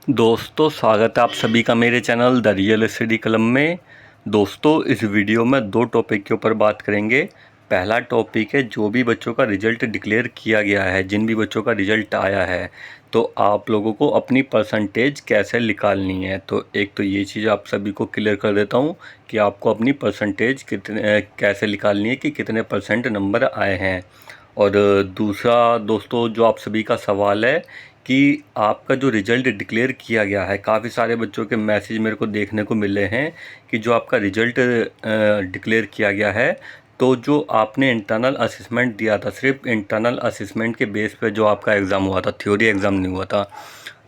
दोस्तों, स्वागत है आप सभी का मेरे channel the real study club में। दोस्तों, इस वीडियो में दो टॉपिक के ऊपर बात करेंगे। पहला टॉपिक है, जो भी बच्चों का रिजल्ट डिक्लेयर किया गया है, जिन भी बच्चों का रिजल्ट आया है, तो आप लोगों को अपनी परसेंटेज कैसे निकालनी है। तो एक तो ये चीज़ आप सभी को क्लियर कर देता हूँ कि आपको अपनी परसेंटेज कितने कैसे निकालनी है, कि कितने परसेंट नंबर आए हैं। और दूसरा दोस्तों, जो आप सभी का सवाल है कि आपका जो रिज़ल्ट डिक्लेयर किया गया है, काफ़ी सारे बच्चों के मैसेज मेरे को देखने को मिले हैं कि जो आपका रिज़ल्ट डिक्लेयर किया गया है, तो जो आपने इंटरनल असेसमेंट दिया था, सिर्फ इंटरनल असेसमेंट के बेस पे जो आपका एग्ज़ाम हुआ था, थ्योरी एग्ज़ाम नहीं हुआ था।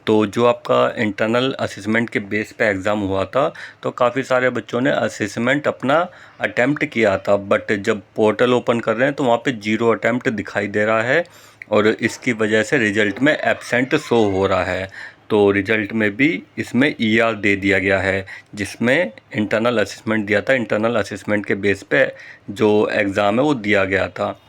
तो जो आपका इंटरनल असेसमेंट के बेस पे एग्ज़ाम हुआ था, तो काफ़ी सारे बच्चों ने असेसमेंट अपना अटेम्प्ट किया था, बट जब पोर्टल ओपन कर रहे हैं तो वहाँ पे 0 अटेम्प्ट दिखाई दे रहा है, और इसकी वजह से रिज़ल्ट में एब्सेंट शो हो रहा है। तो रिज़ल्ट में भी इसमें ईआर दे दिया गया है, जिसमें इंटरनल असेसमेंट दिया था, इंटरनल असेसमेंट के बेस पे जो एग्ज़ाम है वो दिया गया था।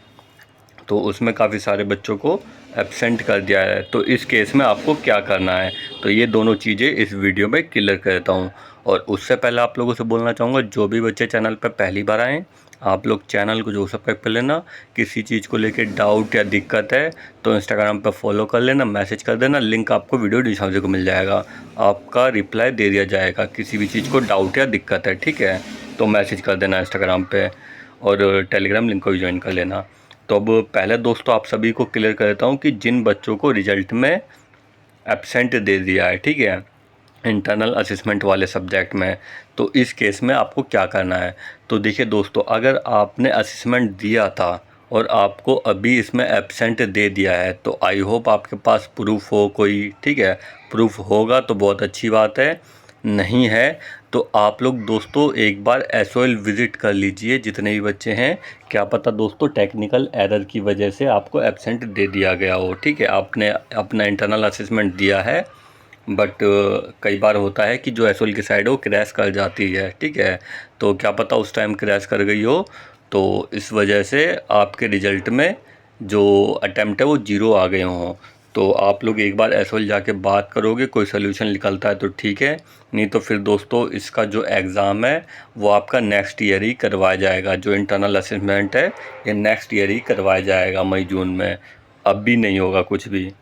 तो उसमें काफ़ी सारे बच्चों को एब्सेंट कर दिया है। तो इस केस में आपको क्या करना है, तो ये दोनों चीज़ें इस वीडियो में क्लियर करता हूँ। और उससे पहले आप लोगों से बोलना चाहूँगा, जो भी बच्चे चैनल पर पहली बार आएँ, आप लोग चैनल को जो सब्सक्राइब कर लेना। किसी चीज़ को लेके डाउट या दिक्कत है तो इंस्टाग्राम पर फॉलो कर लेना, मैसेज कर देना, लिंक आपको वीडियो डिस्क्रिप्शन को मिल जाएगा। आपका रिप्लाई दे दिया जाएगा, किसी भी चीज़ को डाउट या दिक्कत है, ठीक है। तो मैसेज कर देना इंस्टाग्राम पे, और टेलीग्राम लिंक को भी ज्वाइन कर लेना। तो अब पहले दोस्तों आप सभी को क्लियर कर देता हूँ कि जिन बच्चों को रिजल्ट में एब्सेंट दे दिया है, ठीक है, इंटरनल असेसमेंट वाले सब्जेक्ट में, तो इस केस में आपको क्या करना है। तो देखिए दोस्तों, अगर आपने असेसमेंट दिया था और आपको अभी इसमें एब्सेंट दे दिया है, तो आई होप आपके पास प्रूफ हो कोई, ठीक है। प्रूफ होगा तो बहुत अच्छी बात है, नहीं है तो आप लोग दोस्तों एक बार एसओएल विज़िट कर लीजिए, जितने भी बच्चे हैं। क्या पता दोस्तों टेक्निकल एरर की वजह से आपको एब्सेंट दे दिया गया हो, ठीक है। आपने अपना इंटरनल असेसमेंट दिया है, बट कई बार होता है कि जो एसओएल की साइड है वो क्रैश कर जाती है, ठीक है। तो क्या पता उस टाइम क्रैश कर गई हो, तो इस वजह से आपके रिज़ल्ट में जो अटेम्प्ट है वो 0 आ गए हों। तो आप लोग एक बार एसओएल जाके बात करोगे, कोई सोल्यूशन निकलता है तो ठीक है, नहीं तो फिर दोस्तों इसका जो एग्ज़ाम है वो आपका नेक्स्ट ईयर ही करवाया जाएगा। जो इंटरनल असेसमेंट है ये नेक्स्ट ईयर ही करवाया जाएगा, मई जून में, अब भी नहीं होगा कुछ भी।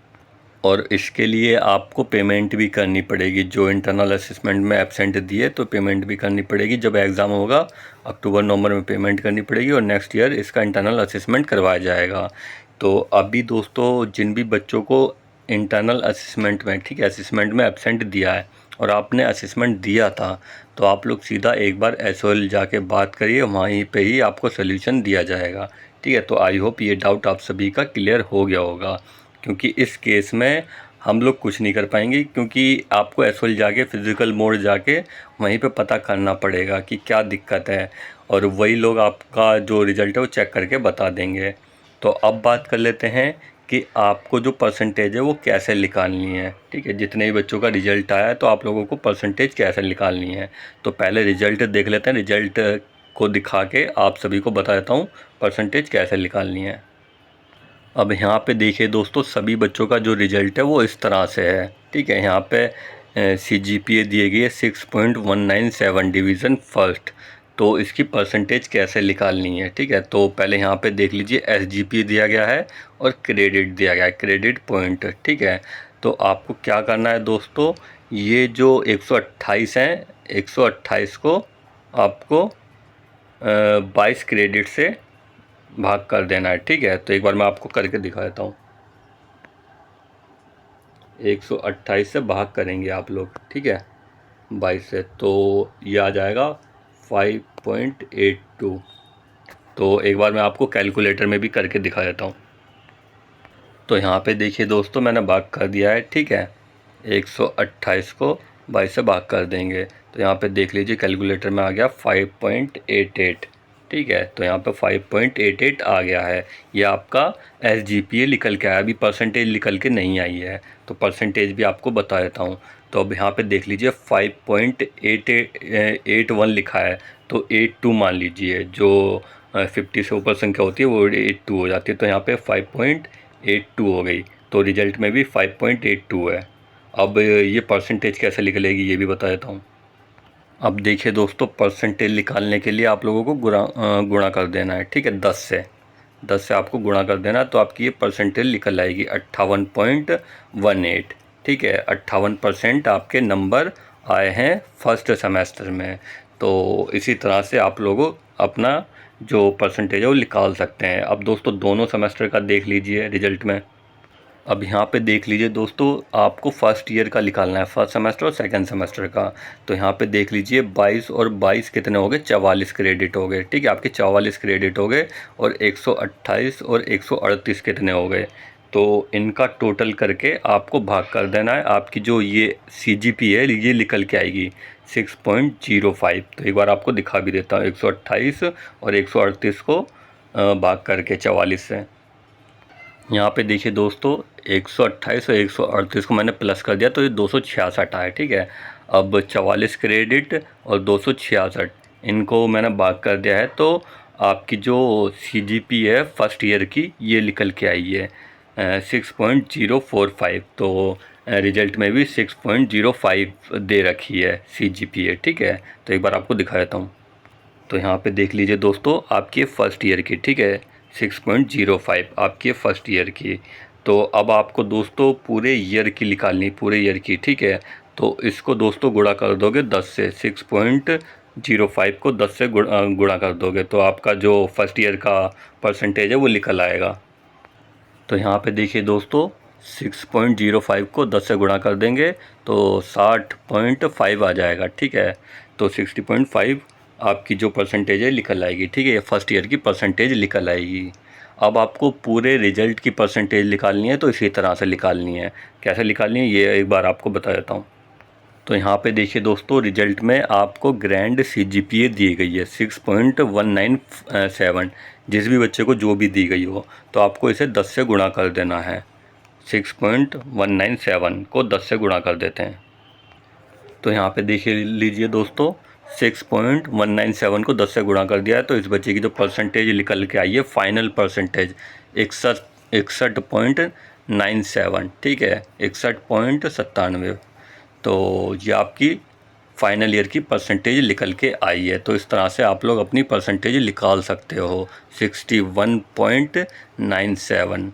और इसके लिए आपको पेमेंट भी करनी पड़ेगी। जो इंटरनल असेसमेंट में एब्सेंट दिए तो पेमेंट भी करनी पड़ेगी। जब एग्ज़ाम होगा अक्टूबर नवंबर में पेमेंट करनी पड़ेगी, और नेक्स्ट ईयर इसका इंटरनल असेसमेंट करवाया जाएगा। तो अभी दोस्तों जिन भी बच्चों को इंटरनल असेसमेंट में, ठीक है, असेसमेंट में एब्सेंट दिया है और आपने असेसमेंट दिया था, तो आप लोग सीधा एक बार एसओएल जाके बात करिए, वहीं पे ही आपको सोल्यूशन दिया जाएगा, ठीक है। तो आई होप ये डाउट आप सभी का क्लियर हो गया होगा, क्योंकि इस केस में हम लोग कुछ नहीं कर पाएंगे, क्योंकि आपको एसओएल जाके फिज़िकल मोड जाके वहीं पे पता करना पड़ेगा कि क्या दिक्कत है, और वही लोग आपका जो रिज़ल्ट है वो चेक करके बता देंगे। तो अब बात कर लेते हैं कि आपको जो परसेंटेज है वो कैसे निकालनी है, ठीक है। जितने भी बच्चों का रिज़ल्ट आया है तो आप लोगों को परसेंटेज कैसे निकालनी है। तो पहले रिज़ल्ट देख लेते हैं, रिज़ल्ट को दिखा के आप सभी को बता देता हूँ परसेंटेज कैसे निकालनी है। अब यहाँ पे देखिए दोस्तों, सभी बच्चों का जो रिज़ल्ट है वो इस तरह से है, ठीक है। यहाँ पे सीजीपीए दिए गई है 6.197, डिवीज़न फर्स्ट। तो इसकी परसेंटेज कैसे निकालनी है, ठीक है। तो पहले यहाँ पे देख लीजिए, एसजीपीए दिया गया है और क्रेडिट दिया गया है, क्रेडिट पॉइंट, ठीक है। तो आपको क्या करना है दोस्तों, ये जो 128 हैं, 128 को आपको 22 क्रेडिट से भाग कर देना है, ठीक है। तो एक बार मैं आपको करके दिखा देता हूँ। 128 से भाग करेंगे आप लोग, ठीक है, 22 से, तो ये आ जाएगा 5.82। तो एक बार मैं आपको कैलकुलेटर में भी करके दिखा देता हूँ। तो यहाँ पे देखिए दोस्तों, मैंने भाग कर दिया है, ठीक है। 128 को 22 से भाग कर देंगे, तो यहाँ पे देख लीजिए कैलकुलेटर में आ गया 5.88, ठीक है। तो यहाँ पे 5.88 आ गया है। ये आपका एसजीपीए निकल के आया, अभी परसेंटेज निकल के नहीं आई है, तो परसेंटेज भी आपको बता देता हूँ। तो अब यहाँ पे देख लीजिए 5.81 लिखा है, तो 82 मान लीजिए, जो 50 से ऊपर संख्या होती है वो 82 हो जाती है। तो यहाँ पे 5.82 हो गई, तो रिजल्ट में भी 5.82 है। अब ये परसेंटेज कैसे निकलेगी ये भी बता देता हूँ। अब देखिए दोस्तों, परसेंटेज निकालने के लिए आप लोगों को गुणा कर देना है, ठीक है। 10 से आपको गुणा कर देना, तो आपकी ये परसेंटेज निकल आएगी 58.18, ठीक है। 58% आपके नंबर आए हैं फर्स्ट सेमेस्टर में। तो इसी तरह से आप लोग अपना जो परसेंटेज है वो निकाल सकते हैं। अब दोस्तों दोनों सेमेस्टर का देख लीजिए रिजल्ट में। अब यहाँ पे देख लीजिए दोस्तों, आपको फर्स्ट ईयर का निकालना है, फर्स्ट सेमेस्टर और सेकंड सेमेस्टर का। तो यहाँ पे देख लीजिए 22 और 22 कितने हो गए, 44 क्रेडिट हो गए, ठीक है। आपके 44 क्रेडिट हो गए और 128 और 138 कितने हो गए। तो इनका टोटल करके आपको भाग कर देना है। आपकी जो ये CGP है ये निकल के आएगी 6.05। तो एक बार आपको दिखा भी देता हूँ, 128 और 138 को भाग करके 44 से। यहाँ पे देखिए दोस्तों, 128 और 138 को मैंने प्लस कर दिया तो ये 266 आया, ठीक है। अब 44 क्रेडिट और 266 इनको मैंने भाग कर दिया है, तो आपकी जो CGP है फर्स्ट ईयर की ये निकल के आई है 6.045। तो रिजल्ट में भी 6.05 दे रखी है CGP है, ठीक है। तो एक बार आपको दिखा देता हूँ। तो यहाँ पे देख लीजिए दोस्तों, आपकी फर्स्ट ईयर की, ठीक है, 6.05 आपकी फर्स्ट ईयर की। तो अब आपको दोस्तों पूरे ईयर की निकालनी, पूरे ईयर की, ठीक है। तो इसको दोस्तों गुणा कर दोगे 10 से, 6.05 को 10 से गुणा कर दोगे तो आपका जो फर्स्ट ईयर का परसेंटेज है वो निकल आएगा। तो यहाँ पे देखिए दोस्तों, 6.05 को 10 से गुणा कर देंगे तो 60.5 आ जाएगा, ठीक है। तो 60.5 आपकी जो परसेंटेज है निकल आएगी, ठीक है। ये फर्स्ट ईयर की परसेंटेज निकल आएगी। अब आपको पूरे रिजल्ट की परसेंटेज निकालनी है, तो इसी तरह से निकालनी है। कैसे निकालनी है ये एक बार आपको बता देता हूँ। तो यहाँ पे देखिए दोस्तों, रिजल्ट में आपको ग्रैंड CGPA दी गई है 6.197। जिस भी बच्चे को जो भी दी गई हो, तो आपको इसे 10 से गुणा कर देना है। 6.197 को 10 से गुणा कर देते हैं। तो यहाँ पे देखिए लीजिए दोस्तों, 6.197 को 10 से गुणा कर दिया है, तो इस बच्चे की जो परसेंटेज निकल के आई है फाइनल परसेंटेज 61.97, ठीक है, 61.97। तो ये आपकी फाइनल ईयर की परसेंटेज निकल के आई है। तो इस तरह से आप लोग अपनी परसेंटेज निकाल सकते हो 61.97।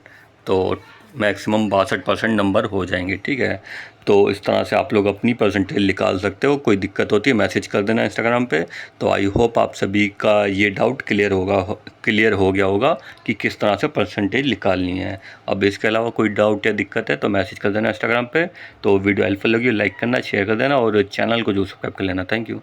तो मैक्सिमम 62% नंबर हो जाएंगे, ठीक है। तो इस तरह से आप लोग अपनी परसेंटेज निकाल सकते हो। कोई दिक्कत होती है मैसेज कर देना इंस्टाग्राम पे। तो आई होप आप सभी का ये डाउट क्लियर हो गया होगा कि किस तरह से परसेंटेज निकालनी है। अब इसके अलावा कोई डाउट या दिक्कत है तो मैसेज कर देना इंस्टाग्राम पे। तो वीडियो हेल्पफुल लगी लाइक करना, शेयर कर देना और चैनल को जो सब्सक्राइब कर लेना। Thank you.